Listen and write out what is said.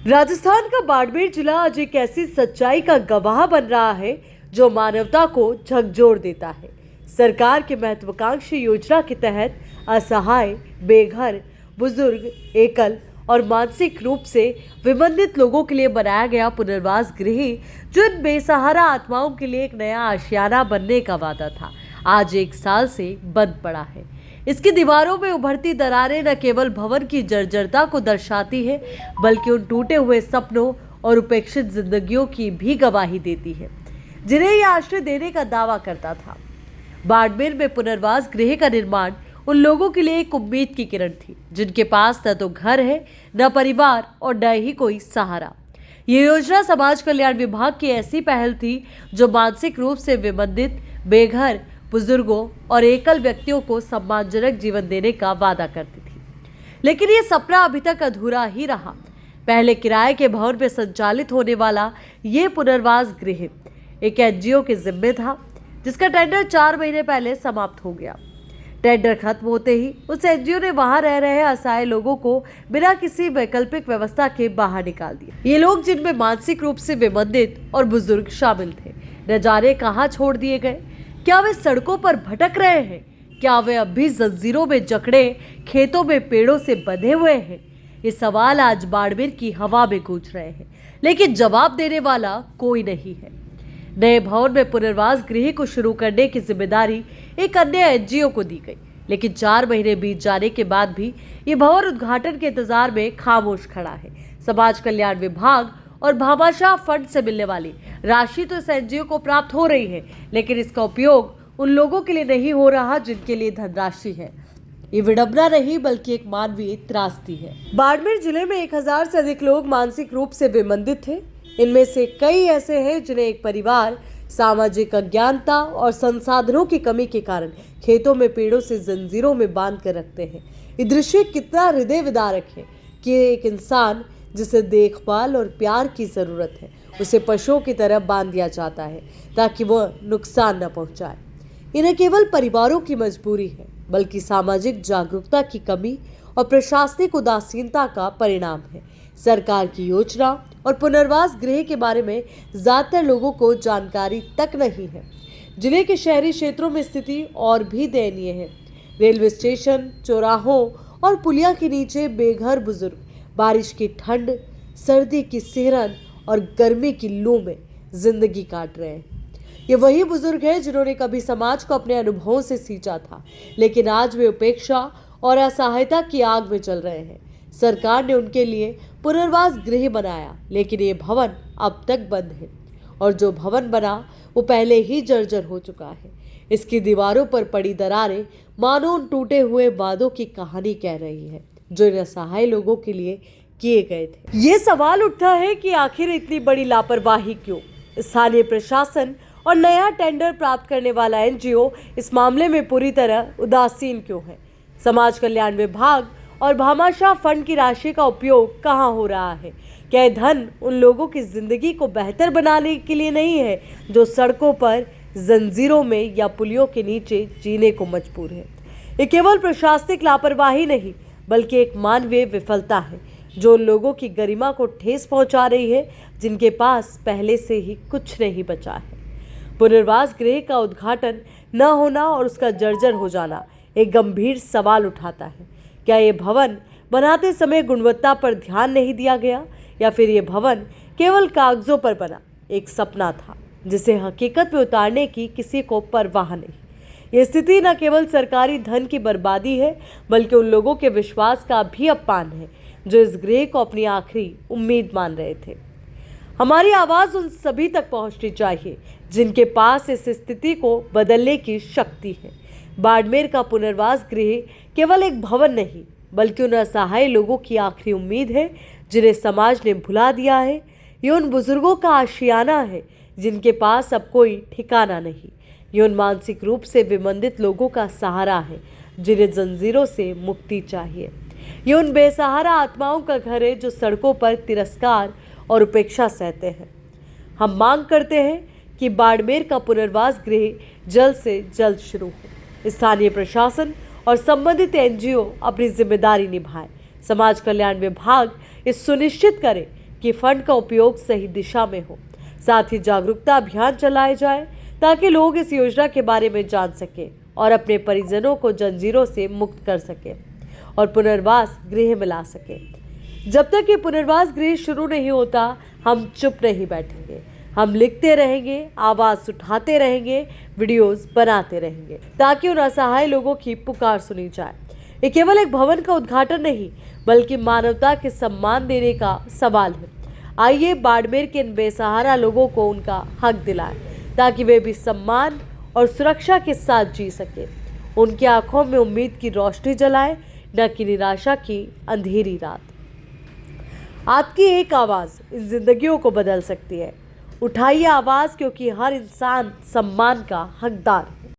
राजस्थान का बाड़मेर जिला आज एक ऐसी सच्चाई का गवाह बन रहा है जो मानवता को झकझोर देता है। सरकार के महत्वाकांक्षी योजना के तहत असहाय, बेघर, बुजुर्ग, एकल और मानसिक रूप से विबंधित लोगों के लिए बनाया गया पुनर्वास गृह, जो इन बेसहारा आत्माओं के लिए एक नया आशियाना बनने का वादा था, आज 1 साल से बंद पड़ा है। इसकी दीवारों में उभरती दरारें न केवल भवन की जर्जरता को दर्शाती है, बल्कि उन टूटे हुए सपनों और उपेक्षित जिंदगियों की भी गवाही देती है, जिन्हें यह आश्रय देने का दावा करता था। बाड़मेर में पुनर्वास गृह का निर्माण उन लोगों के लिए एक उम्मीद की किरण थी, जिनके पास न तो घर है, न परिवार और न ही कोई सहारा। ये योजना समाज कल्याण विभाग की ऐसी पहल थी जो मानसिक रूप से विबंधित, बेघर, बुजुर्गों और एकल व्यक्तियों को सम्मानजनक जीवन देने का वादा करती थी। लेकिन ये सपना अभी तक अधूरा ही रहा। पहले किराए के भवन में संचालित होने वाला ये पुनर्वास गृह एक एनजीओ के जिम्मे था, जिसका टेंडर 4 महीने पहले समाप्त हो गया। टेंडर खत्म होते ही उस एनजीओ ने वहां रह रहे असहाय लोगों को बिना किसी वैकल्पिक व्यवस्था के बाहर निकाल दिया। ये लोग, जिनमें मानसिक रूप से विबंधित और बुजुर्ग शामिल थे, न जाने कहां छोड़ दिए गए। क्या वे सड़कों पर भटक रहे हैं? क्या वे अब भी जंजीरों में जकड़े खेतों में पेड़ों से बंधे हुए हैं? ये सवाल आज बाड़मेर की हवा में गूंज रहे हैं, लेकिन जवाब देने वाला कोई नहीं है। नए भवन में पुनर्वास गृह को शुरू करने की जिम्मेदारी एक अन्य एनजीओ को दी गई, लेकिन 4 महीने बीत जाने के बाद भी ये भवन उद्घाटन के इंतजार में खामोश खड़ा है। समाज कल्याण विभाग और भामाशाह फंड से मिलने वाली राशि तो इस एनजीओ को प्राप्त हो रही है, लेकिन इसका उपयोग उन लोगों के लिए नहीं हो रहा जिनके लिए धनराशि है। ये विडंबना नहीं, बल्कि एक मानवीय त्रासदी है। बाड़मेर जिले में 1000 से अधिक लोग मानसिक रूप से विबंधित थे। इनमें से कई ऐसे हैं जिन्हें एक परिवार सामाजिक अज्ञानता और संसाधनों की कमी के कारण खेतों में पेड़ों से जंजीरों में बांध कर रखते हैं। ये दृश्य कितना हृदय विदारक है कि एक इंसान जिसे देखभाल और प्यार की जरूरत है, उसे पशुओं की तरह बांध दिया जाता है ताकि वह नुकसान न पहुंचाए। ये न केवल परिवारों की मजबूरी है, बल्कि सामाजिक जागरूकता की कमी और प्रशासनिक उदासीनता का परिणाम है। सरकार की योजना और पुनर्वास गृह के बारे में ज्यादातर लोगों को जानकारी तक नहीं है। जिले के शहरी क्षेत्रों में स्थिति और भी दयनीय है। रेलवे स्टेशन, चौराहों और पुलिया के नीचे बेघर बुजुर्ग बारिश की ठंड, सर्दी की सिहरन और गर्मी की लू में जिंदगी काट रहे हैं। ये वही बुजुर्ग हैं जिन्होंने कभी समाज को अपने अनुभवों से सींचा था, लेकिन आज वे उपेक्षा और असहायता की आग में जल रहे हैं। सरकार ने उनके लिए पुनर्वास गृह बनाया, लेकिन ये भवन अब तक बंद है, और जो भवन बना वो पहले ही जर्जर हो चुका है। इसकी दीवारों पर पड़ी दरारें मानो उन टूटे हुए वादों की कहानी कह रही है जो इन असहाय लोगों के लिए किए गए थे। ये सवाल उठता है कि आखिर इतनी बड़ी लापरवाही क्यों? स्थानीय प्रशासन और नया टेंडर प्राप्त करने वाला एनजीओ इस मामले में पूरी तरह उदासीन क्यों है? समाज कल्याण विभाग और भामाशाह फंड की राशि का उपयोग कहाँ हो रहा है? क्या धन उन लोगों की जिंदगी को बेहतर बनाने के लिए नहीं है जो सड़कों पर, जंजीरों में या पुलियों के नीचे जीने को मजबूर है? ये केवल प्रशासनिक लापरवाही नहीं, बल्कि एक मानवीय विफलता है जो उन लोगों की गरिमा को ठेस पहुंचा रही है जिनके पास पहले से ही कुछ नहीं बचा है। पुनर्वास गृह का उद्घाटन न होना और उसका जर्जर हो जाना एक गंभीर सवाल उठाता है। क्या ये भवन बनाते समय गुणवत्ता पर ध्यान नहीं दिया गया, या फिर ये भवन केवल कागजों पर बना एक सपना था जिसे हकीकत में उतारने की किसी को परवाह नहीं? ये स्थिति न केवल सरकारी धन की बर्बादी है, बल्कि उन लोगों के विश्वास का भी अपमान है जो इस गृह को अपनी आखिरी उम्मीद मान रहे थे। हमारी आवाज उन सभी तक पहुंचनी चाहिए जिनके पास इस स्थिति को बदलने की शक्ति है। बाड़मेर का पुनर्वास गृह केवल एक भवन नहीं, बल्कि उन असहाय लोगों की आखिरी उम्मीद है जिन्हें समाज ने भुला दिया है। ये उन बुजुर्गों का आशियाना है जिनके पास अब कोई ठिकाना नहीं। ये उन मानसिक रूप से विबंधित लोगों का सहारा है जिन्हें जंजीरों से मुक्ति चाहिए। ये उन बेसहारा आत्माओं का घर है जो सड़कों पर तिरस्कार और उपेक्षा सहते हैं। हम मांग करते हैं कि बाड़मेर का पुनर्वास गृह जल्द से जल्द शुरू हो। स्थानीय प्रशासन और संबंधित एनजीओ अपनी जिम्मेदारी निभाएं। समाज कल्याण विभाग ये सुनिश्चित करे कि फंड का उपयोग सही दिशा में हो। साथ ही जागरूकता अभियान चलाए जाए ताकि लोग इस योजना के बारे में जान सकें और अपने परिजनों को जंजीरों से मुक्त कर सकें और पुनर्वास गृह में ला सकें। जब तक ये पुनर्वास गृह शुरू नहीं होता, हम चुप नहीं बैठेंगे। हम लिखते रहेंगे, आवाज उठाते रहेंगे, वीडियोस बनाते रहेंगे ताकि उन असहाय लोगों की पुकार सुनी जाए। ये केवल एक भवन का उद्घाटन नहीं, बल्कि मानवता के सम्मान देने का सवाल है। आइए बाड़मेर के इन बेसहारा लोगों को उनका हक दिलाएं ताकि वे भी सम्मान और सुरक्षा के साथ जी सके। उनकी आंखों में उम्मीद की रोशनी जलाएं, न कि निराशा की अंधेरी रात। आपकी एक आवाज इन जिंदगियों को बदल सकती है। उठाइए आवाज, क्योंकि हर इंसान सम्मान का हकदार है।